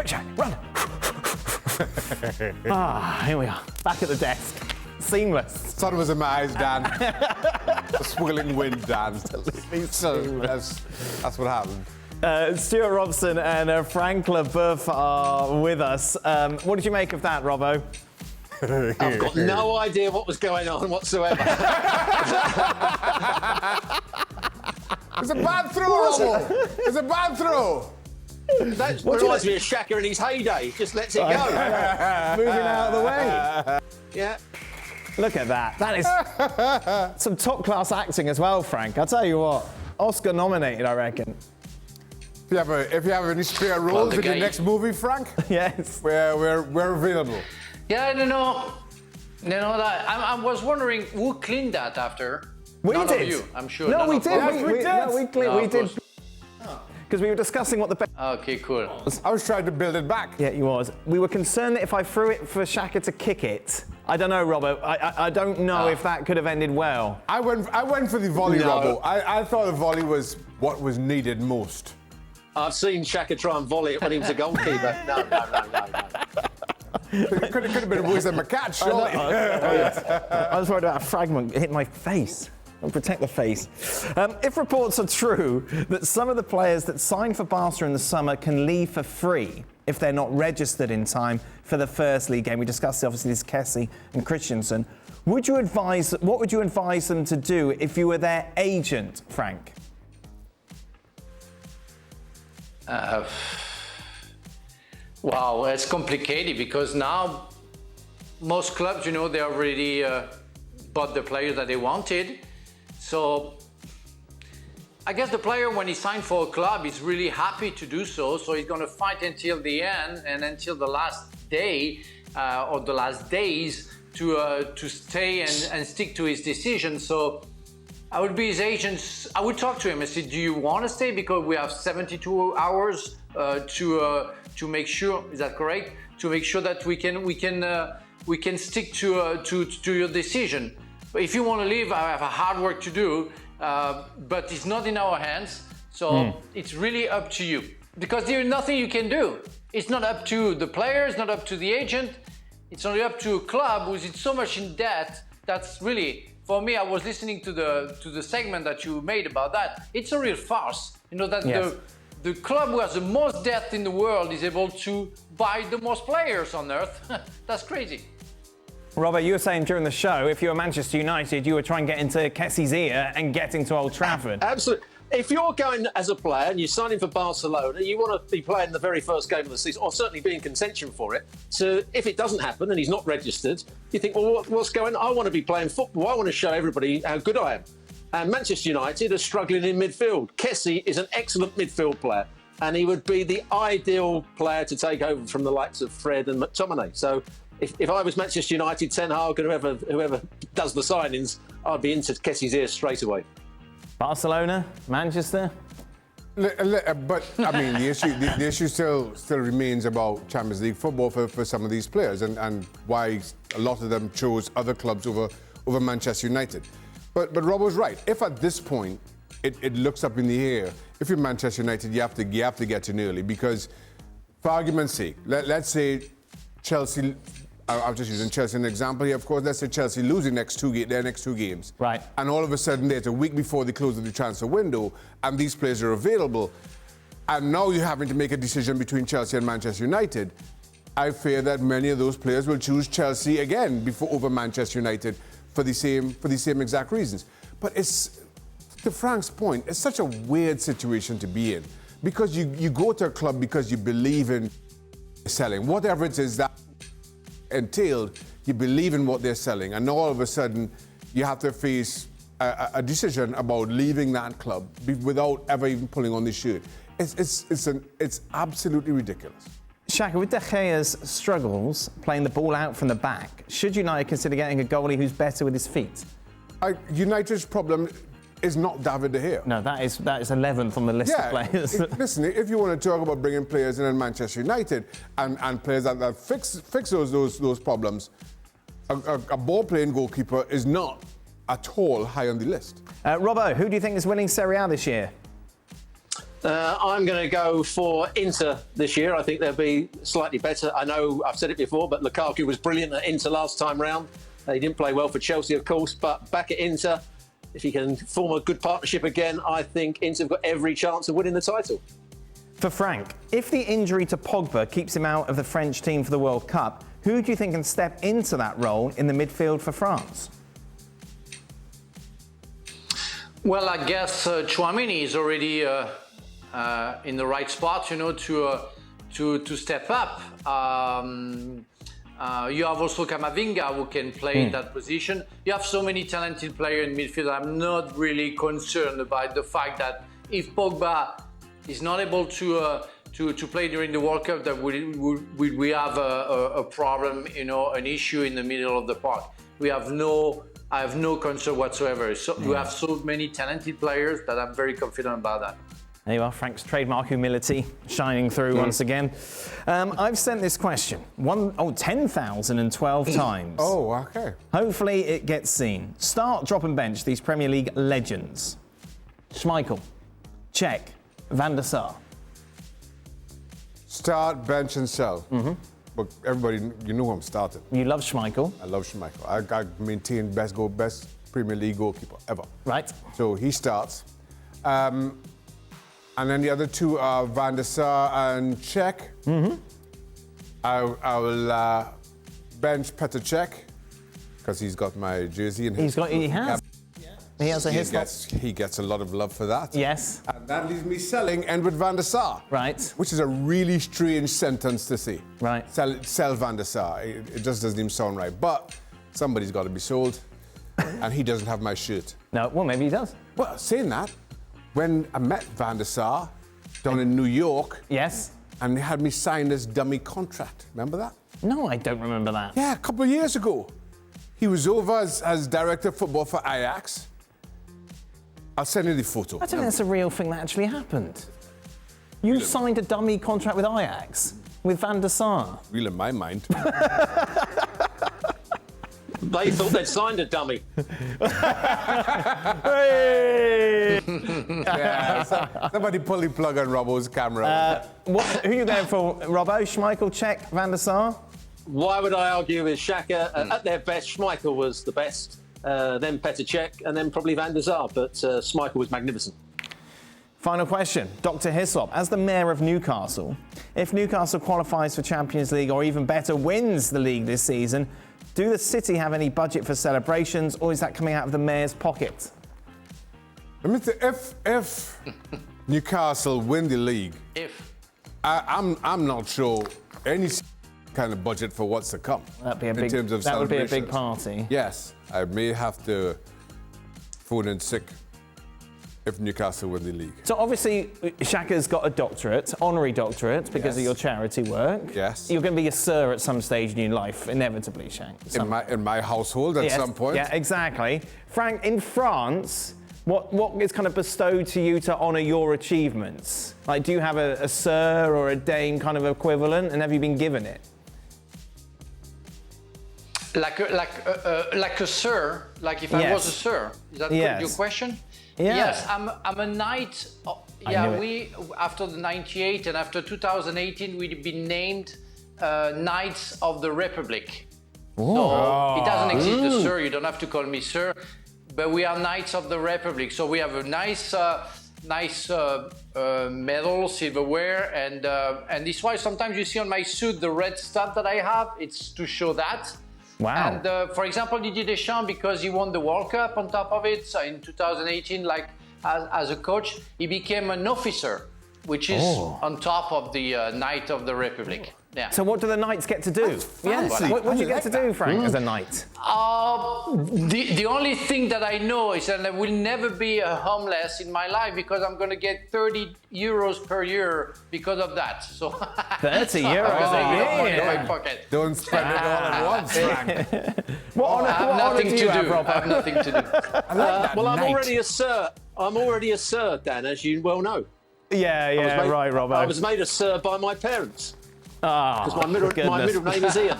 Quick, Shaq, run. Here we are, back at the desk. Seamless. Sun was in my eyes, Dan. The swirling wind, Dan. So that's what happened. Stuart Robson and Frank Leboeuf are with us. What did you make of that, Robbo? I've got no idea what was going on whatsoever. It's a bad throw, Robbo. It's a bad throw. That reminds me of Shaka in his heyday. Just lets it go. Moving out of the way. Yeah. Look at that. That is some top-class acting as well, Frank. I'll tell you what. Oscar nominated, I reckon. If you have any spare roles in your next movie, Frank, yes, we're available. Yeah, I don't know. That I was wondering who cleaned that after. We None did. Of you, I'm sure. No, we did. Yes, we did. No, we did. Because we were discussing what the best. Okay, cool. I was trying to build it back. Yeah, you was. We were concerned that if I threw it for Shaka to kick it, I don't know, Robbo. I don't know if that could have ended well. I went for the volley, No. Robbo. I thought the volley was what was needed most. I've seen Shaka try and volley it when he was a goalkeeper. No. It could have been worse than my catch, surely. I was worried about a fragment hitting my face. I'll protect the face. If reports are true that some of the players that sign for Barca in the summer can leave for free if they're not registered in time for the first league game, we discussed obviously this Kessie and Christensen. What would you advise them to do if you were their agent, Frank? Wow, it's complicated because now most clubs, they already bought the player that they wanted. So I guess the player, when he signed for a club, is really happy to do so. So he's going to fight until the end and until the last day or the last days to stay and stick to his decision. So I would be his agent. I would talk to him and say, do you want to stay? Because we have 72 hours to make sure, is that correct? To make sure that we can stick to your decision. But if you want to leave, I have a hard work to do, but it's not in our hands. So it's really up to you, because there's nothing you can do. It's not up to the player, it's not up to the agent. It's only up to a club who is so much in debt. That's really, for me, I was listening to the segment that you made about that. It's a real farce. That yes. The club who has the most debt in the world is able to buy the most players on earth. That's crazy. Robert, you were saying during the show, if you were Manchester United, you would try and get into Kessie's ear and get into Old Trafford. Absolutely. If you're going as a player and you're signing for Barcelona, you want to be playing the very first game of the season, or certainly be in contention for it. So if it doesn't happen and he's not registered, you think, well, what's going on? I want to be playing football. I want to show everybody how good I am. And Manchester United are struggling in midfield. Kessie is an excellent midfield player, and he would be the ideal player to take over from the likes of Fred and McTominay. So if I was Manchester United, Ten Hag, and whoever does the signings, I'd be into Kessie's ear straight away. Barcelona, Manchester. But I mean, the issue still remains about Champions League football for some of these players, and why a lot of them chose other clubs over Manchester United. But Rob was right. If at this point it looks up in the air, if you're Manchester United, you have to get in early, because, for argument's sake, let's say Chelsea. I'm just using Chelsea as an example here. Of course, let's say Chelsea losing their next two games. Right. And all of a sudden, there's a week before the close of the transfer window, and these players are available. And now you're having to make a decision between Chelsea and Manchester United. I fear that many of those players will choose Chelsea again over Manchester United for the same exact reasons. But it's, to Frank's point, it's such a weird situation to be in, because you go to a club because you believe in selling, whatever it is that entailed, you believe in what they're selling, and all of a sudden you have to face a decision about leaving that club without ever even pulling on the shirt. It's absolutely ridiculous. Shaka, with De Gea's struggles playing the ball out from the back, should United consider getting a goalie who's better with his feet? United's problem is not David De Gea. No, that is 11th on the list of players. Listen, if you want to talk about bringing players in Manchester United and players that fix those problems, a ball-playing goalkeeper is not at all high on the list. Robbo, who do you think is winning Serie A this year? I'm going to go for Inter this year. I think they'll be slightly better. I know I've said it before, but Lukaku was brilliant at Inter last time round. He didn't play well for Chelsea, of course, but back at Inter, if he can form a good partnership again, I think Inter have got every chance of winning the title. For Frank, if the injury to Pogba keeps him out of the French team for the World Cup, who do you think can step into that role in the midfield for France? Well, I guess Tchouaméni is already in the right spot, to step up. You have also Camavinga who can play in that position. You have so many talented players in midfield. I'm not really concerned about the fact that if Pogba is not able to play during the World Cup, that we have a problem, an issue in the middle of the park. I have no concern whatsoever. So we have so many talented players that I'm very confident about that. There you are, Frank's trademark humility shining through once again. I've sent this question 10,012 times. Oh, okay. Hopefully it gets seen. Start, drop and bench these Premier League legends. Schmeichel, Cech, Van der Sar. Start, bench, and sell. But everybody, you know who I'm starting. You love Schmeichel. I love Schmeichel. I maintain best Premier League goalkeeper ever. Right. So he starts. And then the other two are Van der Sar and Cech. I will bench Petr Cech because he's got my jersey. And He has. He has a Hislop. He gets a lot of love for that. Yes. And that leaves me selling Edwin Van der Sar. Right. Which is a really strange sentence to say. Right. Sell Van der Sar. It just doesn't even sound right. But somebody's got to be sold. And he doesn't have my shirt. No, well, maybe he does. Well, saying that, when I met Van der Sar down in New York, Yes. and they had me sign this dummy contract. Remember that? No, I don't remember that. Yeah, a couple of years ago. He was over as director of football for Ajax. I'll send you the photo. I don't think that's a real thing that actually happened. You signed a dummy contract with Ajax, with Van der Sar. Real in my mind. They thought they'd signed a dummy. Hey! Yeah, somebody pull the plug on Robbo's camera. Who are you going for, Robbo? Schmeichel, Cech, Van der Sar? Why would I argue with Shaka? At their best, Schmeichel was the best, then Petr Cech, and then probably Van der Sar, but Schmeichel was magnificent. Final question. Dr. Hislop, as the mayor of Newcastle, if Newcastle qualifies for Champions League or even better wins the league this season, do the city have any budget for celebrations, or is that coming out of the mayor's pocket? Let me say, if Newcastle win the league, I'm not sure any kind of budget for what's to come. That'd be a in big, terms of that would be a big celebrations. party. Yes, I may have to phone in sick if Newcastle win the league. So obviously, Shaka's got a doctorate, honorary doctorate, because of Yes. your charity work. Yes. You're going to be a sir at some stage in your life, inevitably, Shaka. In my household at Yes, some point. Yeah, exactly. Frank, in France, what is kind of bestowed to you to honour your achievements? Like, do you have a sir or a dame kind of equivalent, and have you been given it? Like a sir, like if I Yes. was a sir. Is that Yes. your question? Yeah. Yes, I'm a knight. I Yeah, knew it. we after the '98 and after 2018, we've been named Knights of the Republic. So it doesn't exist, the sir. You don't have to call me sir, but we are Knights of the Republic. So we have a nice medal, silverware, and this is why sometimes you see on my suit the red stud that I have. It's to show that. Wow. And for example, Didier Deschamps, because he won the World Cup on top of it, so in 2018, like as a coach, he became an officer, which is on top of the Knight of the Republic. Yeah. So what do the knights get to do? fancy. What do you I get to like do, Frank, as a knight? The only thing that I know is that I will never be homeless in my life because I'm going to get 30 euros per year because of that. So 30 euros I a money in year. my pocket. Don't spend it all at once, Frank. What I have honour nothing do to you do. have, I Robert? have nothing to do. I like that Well, I'm knight. already a sir. I'm already a sir, Dan, as you well know. Yeah, I was made- right, Robert. I was made a sir by my parents. Because my middle name is Ian.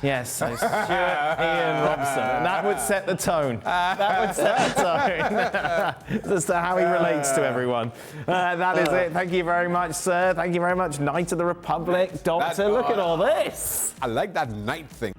Yes, so Stuart Ian Robson. And that would set the tone. That would set the tone as to how he relates to everyone. That is it. Thank you very much, sir. Thank you very much, Knight of the Republic. Doctor, look at all this. I like that knight thing.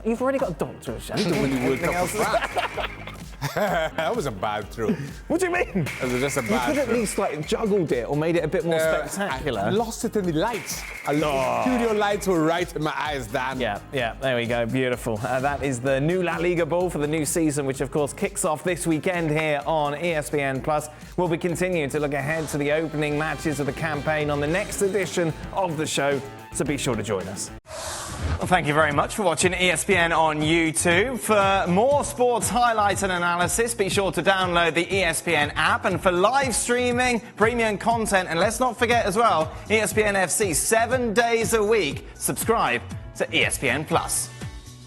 You've already got a doctor, Shaka. To win the World Cup for France. That was a bad throw. What do you mean? It was just a You bad could at throw. least like juggled it or made it a bit more I spectacular. lost it in the lights. The studio lights were right in my eyes, Dan. Yeah, there we go. Beautiful. That is the new La Liga ball for the new season, which of course kicks off this weekend here on ESPN Plus. We'll be continuing to look ahead to the opening matches of the campaign on the next edition of the show, so be sure to join us. Well, thank you very much for watching ESPN on YouTube. For more sports highlights and analysis, be sure to download the ESPN app. And for live streaming, premium content, and let's not forget as well, ESPN FC 7 days a week. Subscribe to ESPN Plus.